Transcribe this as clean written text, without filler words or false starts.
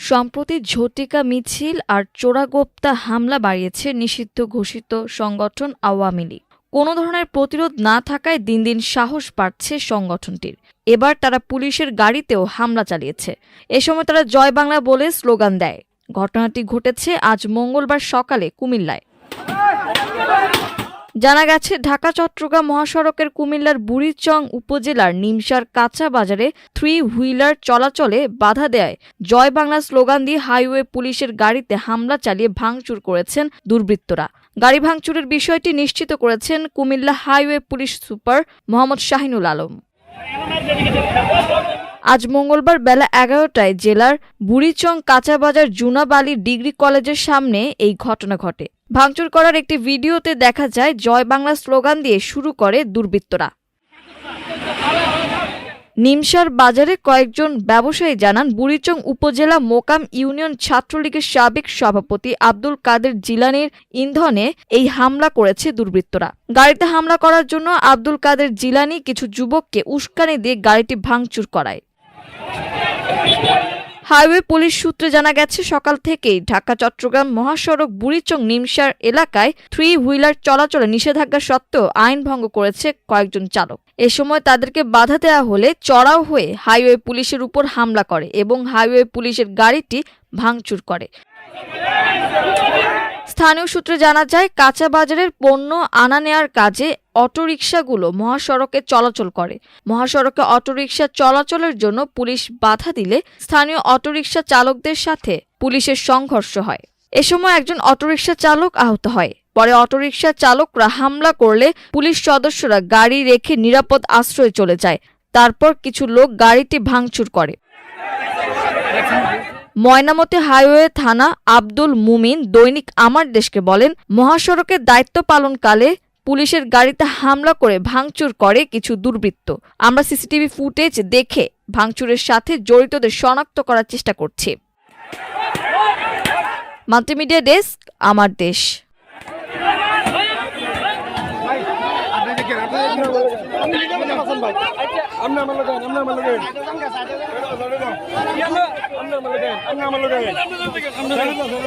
সম্প্রতি ঝটিকা মিছিল আর চোরাগোপ্তা হামলা বাড়িয়েছে নিষিদ্ধ ঘোষিত সংগঠন আওয়ামী লীগ। কোনো ধরনের প্রতিরোধ না থাকায় দিন দিন সাহস বাড়ছে সংগঠনটির। এবার তারা পুলিশের গাড়িতেও হামলা চালিয়েছে। এ সময় তারা জয় বাংলা বলে স্লোগান দেয়। ঘটনাটি ঘটেছে আজ মঙ্গলবার সকালে কুমিল্লায়। জানা গেছে, ঢাকা চট্টগ্রাম মহাসড়কের কুমিল্লার বুড়িচং উপজেলার নিমসার কাঁচা বাজারে 3 হুইলার চলাচলে বাধা দেয় জয় বাংলা স্লোগান দিয়ে হাইওয়ে পুলিশের গাড়িতে হামলা চালিয়ে ভাঙচুর করেছেন দুর্বৃত্তরা। গাড়ি ভাঙচুরের বিষয়টি নিশ্চিত করেছেন Comilla highway police super Mohammad Shahinul Alam. আজ মঙ্গলবার বেলা 11টায় জেলার বুড়িচং কাঁচাবাজার জুনাব আলী ডিগ্রি কলেজের সামনে এই ঘটনা ঘটে। ভাঙচুর করার একটি ভিডিওতে দেখা যায় জয় বাংলা স্লোগান দিয়ে শুরু করে দুর্বৃত্তরা। নিমসার বাজারে কয়েকজন ব্যবসায়ী জানান, বুড়িচং উপজেলা মোকাম ইউনিয়ন ছাত্রলীগের সাবেক সভাপতি আব্দুল কাদের জিলানীর ইন্ধনে এই হামলা করেছে দুর্বৃত্তরা। গাড়িতে হামলা করার জন্য আব্দুল কাদের জিলানী কিছু যুবককে উস্কানি দিয়ে গাড়িটি ভাঙচুর করায়। হাইওয়ে পুলিশ সূত্রে জানা গেছে, সকাল থেকেই ঢাকা চট্টগ্রাম মহাসড়ক বুড়িচং নিমসার এলাকায় 3 হুইলার চলাচলে নিষেধাজ্ঞা সত্ত্বেও আইন ভঙ্গ করেছে কয়েকজন চালক। এ সময় তাদেরকে বাধা দেওয়া হলে চড়াও হয়ে হাইওয়ে পুলিশের উপর হামলা করে এবং হাইওয়ে পুলিশের গাড়িটি ভাঙচুর করে। স্থানীয় সূত্রে জানা যায়, কাঁচা বাজারের পণ্য আনা নেয়ার কাজে অটোরিকশাগুলো মহাসড়কে চলাচল করে। মহাসড়কে অটোরিকশা চলাচলের জন্য পুলিশ বাধা দিলে স্থানীয় অটোরিকশা চালকদের সাথে পুলিশের সংঘর্ষ হয়। এ সময় একজন অটোরিকশা চালক আহত হয়। পরে অটোরিকশা চালকরা হামলা করলে পুলিশ সদস্যরা গাড়ি রেখে নিরাপদ আশ্রয়ে চলে যায়। তারপর কিছু লোক গাড়িটি ভাঙচুর করে। ময়নামতি হাইওয়ে থানা আব্দুল মুমিন দৈনিক আমার দেশকে বলেন, মহাসড়কের দায়িত্ব পালনকালে পুলিশের গাড়িতে হামলা করে ভাঙচুর করে কিছু দুর্বৃত্ত। আমরা সিসিটিভি ফুটেজ দেখে ভাঙচুরের সাথে জড়িতদের শনাক্ত করার চেষ্টা করছি। মাল্টিমিডিয়া ডেস্ক, আমার দেশ। I'm not